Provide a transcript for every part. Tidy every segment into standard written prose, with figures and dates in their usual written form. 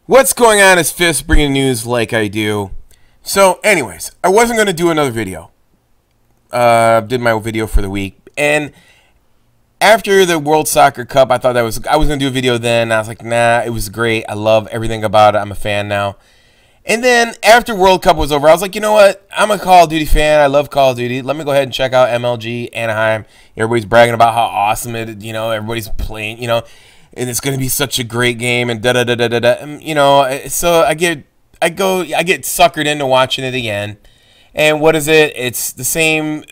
What's going on? Is Fist bringing news like I do. So anyways, I wasn't going to do another video. Did my video for the week. And after the World Soccer Cup, I thought I was going to do a video then. I was like, nah, it was great. I love everything about it. I'm a fan now. And then after World Cup was over, I was like, you know what? I'm a Call of Duty fan. I love Call of Duty. Let me go ahead and check out MLG Anaheim. Everybody's bragging about how awesome it, everybody's playing, and it's gonna be such a great game and da da da da da da. So I get suckered into watching it again. And what is it? It's the same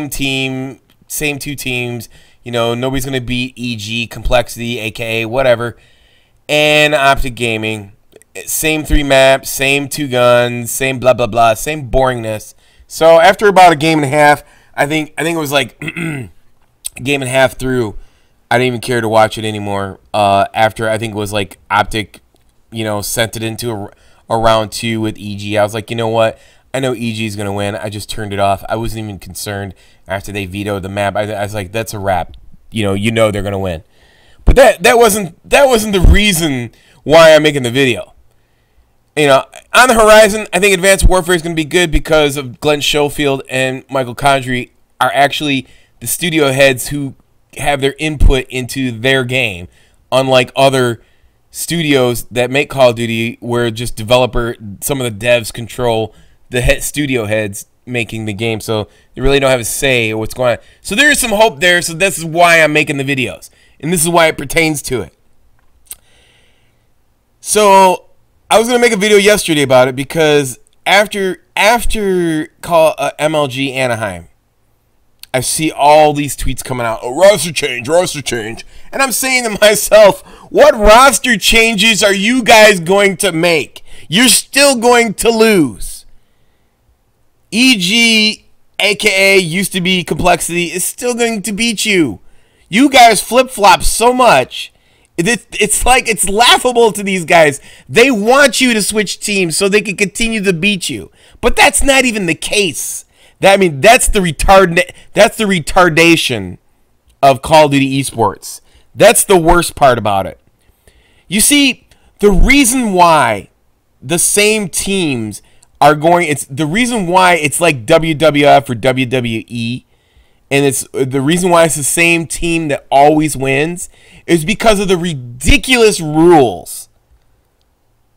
team, same two teams. Nobody's gonna beat EG, Complexity, aka whatever, and Optic Gaming. Same 3 maps, same 2 guns, same blah blah blah, same boringness. So after about a game and a half, I think it was like a game and a half through, I didn't even care to watch it anymore. After I think it was like Optic, sent it into a round 2 with EG. I was like, you know what? I know EG is gonna win. I just turned it off. I wasn't even concerned after they vetoed the map. I was like, that's a wrap. You know they're gonna win. But that wasn't the reason why I'm making the video. On the horizon, I think Advanced Warfare is going to be good because of Glenn Schofield and Michael Condrey are actually the studio heads who have their input into their game, unlike other studios that make Call of Duty where just some of the devs control the studio heads making the game, so they really don't have a say in what's going on. So there is some hope there, so this is why I'm making the videos, and this is why it pertains to it. So I was going to make a video yesterday about it because after MLG Anaheim, I see all these tweets coming out. Oh, roster change. And I'm saying to myself, what roster changes are you guys going to make? You're still going to lose. EG, aka used to be Complexity, is still going to beat you. You guys flip-flop so much. It's like it's laughable to these guys. They want you to switch teams so they can continue to beat you. But that's not even the case. That's the retardation of Call of Duty eSports. That's the worst part about it. You see, the reason why the same teams are the reason why it's like WWF or WWE, and it's the reason why it's the same team that always wins is because of the ridiculous rules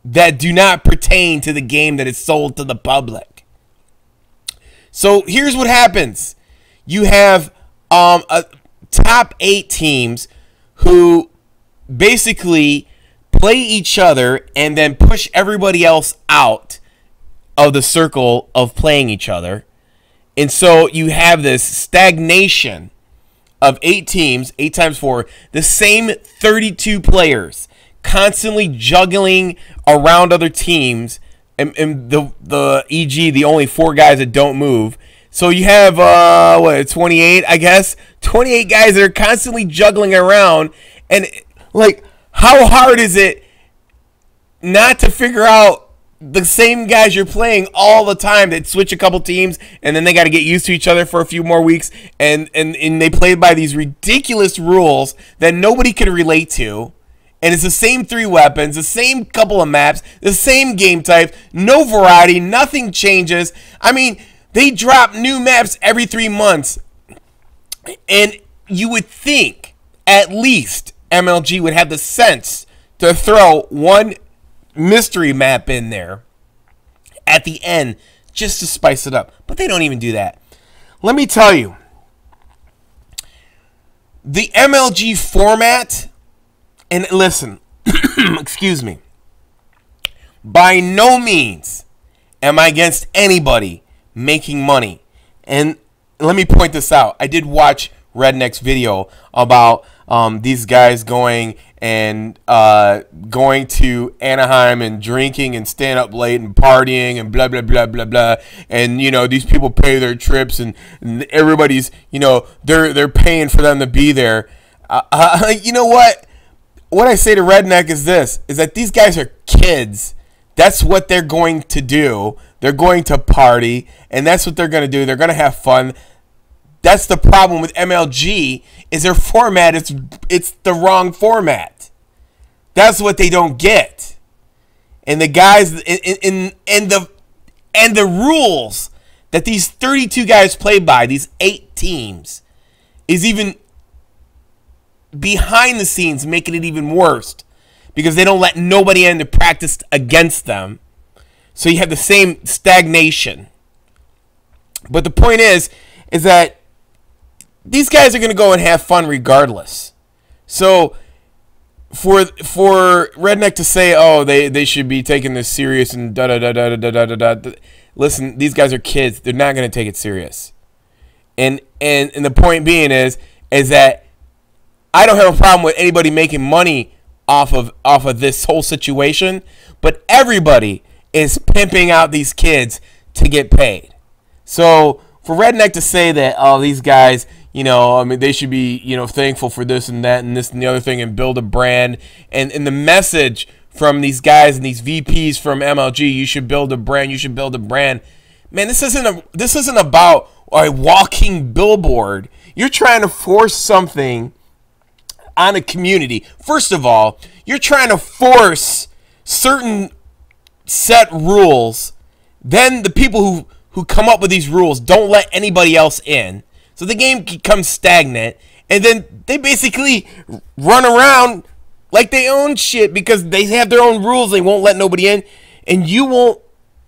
that do not pertain to the game that is sold to the public. So here's what happens. You have a top 8 teams who basically play each other and then push everybody else out of the circle of playing each other. And so you have this stagnation of 8 teams, 8 times 4, the same 32 players constantly juggling around other teams, and the EG, the only 4 guys that don't move. So you have, 28, I guess? 28 guys that are constantly juggling around, and, like, how hard is it not to figure out the same guys you're playing all the time that switch a couple teams and then they got to get used to each other for a few more weeks and they play by these ridiculous rules that nobody can relate to, and it's the same 3 weapons, the same couple of maps, the same game type, no variety, nothing changes. They drop new maps every 3 months, and you would think at least MLG would have the sense to throw one mystery map in there at the end just to spice it up, but they don't even do that. Let me tell you, the MLG format, and listen, excuse me, by no means am I against anybody making money. And let me point this out. I did watch Redneck's video about these guys going to Anaheim and drinking and staying up late and partying and blah blah blah blah blah, and these people pay their trips and everybody's they're paying for them to be there. You know what I say to Redneck is that these guys are kids. That's what they're going to do. They're going to party, and that's what they're going to do. They're going to have fun. That's the problem with MLG, is their format, it's the wrong format. That's what they don't get. and the guys and the rules that these 32 guys play by, these 8 teams, is even behind the scenes making it even worse because they don't let nobody in to practice against them. So you have the same stagnation. But the point is that these guys are going to go and have fun regardless. So for Redneck to say, oh, they should be taking this serious and da-da-da-da-da-da-da-da, listen, these guys are kids. They're not going to take it serious. And the point being is that I don't have a problem with anybody making money off of this whole situation, but everybody is pimping out these kids to get paid. So for Redneck to say that, oh, these guys, you know, I mean, they should be, you know, thankful for this and that and this and the other thing and build a brand, and the message from these guys and these VPs from MLG, you should build a brand, you should build a brand. Man, this isn't about a walking billboard. You're trying to force something on a community. First of all, you're trying to force certain set rules. Then the people who come up with these rules don't let anybody else in. So the game becomes stagnant. And then they basically run around like they own shit because they have their own rules. They won't let nobody in. And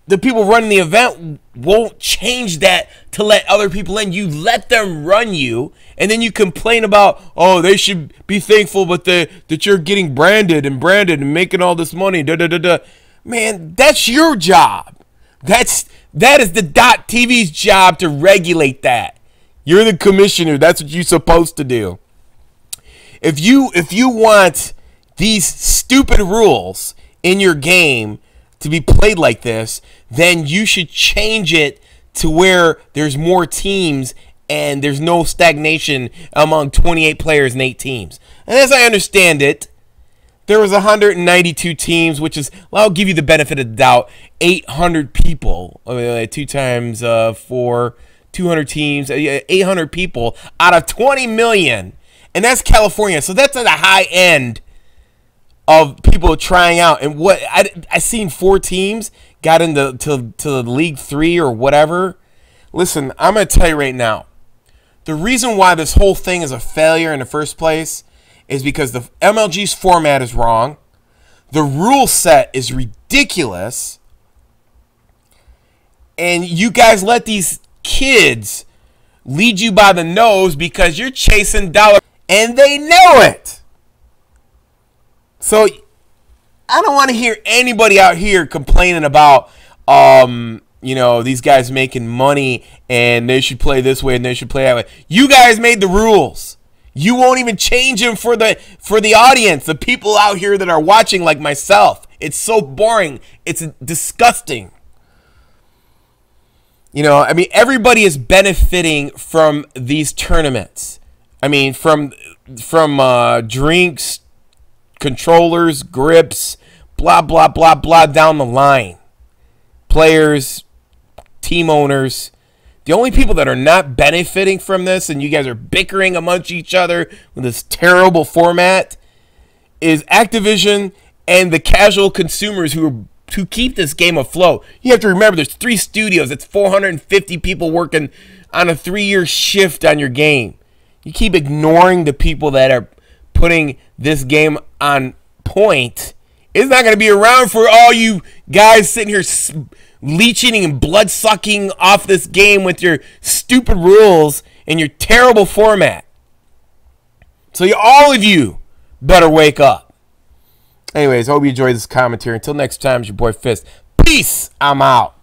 the people running the event won't change that to let other people in. You let them run you, and then you complain about, oh, they should be thankful, but that you're getting branded and making all this money. Da da da da. Man, that's your job. That is the .tv's job to regulate that. You're the commissioner. That's what you're supposed to do. If you want these stupid rules in your game to be played like this, then you should change it to where there's more teams and there's no stagnation among 28 players and 8 teams. And as I understand it, there was 192 teams, which is, well, I'll give you the benefit of the doubt, 800 people, 2 times 4, 200 teams, 800 people out of 20 million. And that's California. So that's at the high end of people trying out. And what I seen 4 teams got into to League 3 or whatever. Listen, I'm going to tell you right now, the reason why this whole thing is a failure in the first place is because the MLG's format is wrong. The rule set is ridiculous. And you guys let these kids lead you by the nose because you're chasing dollars. And they know it. So I don't want to hear anybody out here complaining about, you know, these guys making money and they should play this way and they should play that way. You guys made the rules. You won't even change them for the audience, the people out here that are watching like myself. It's so boring. It's disgusting. You know, I mean, everybody is benefiting from these tournaments. I mean, from drinks, controllers, grips, blah, blah, blah, blah, down the line. Players, team owners. The only people that are not benefiting from this, and you guys are bickering amongst each other with this terrible format, is Activision and the casual consumers who keep this game afloat. You have to remember, there's 3 studios. It's 450 people working on a 3-year shift on your game. You keep ignoring the people that are putting this game on point. It's not going to be around for all you guys sitting here leeching and blood sucking off this game with your stupid rules and your terrible format. So all of you better wake up. Anyways, I hope you enjoyed this commentary. Until next time, it's your boy Fist. Peace. I'm out.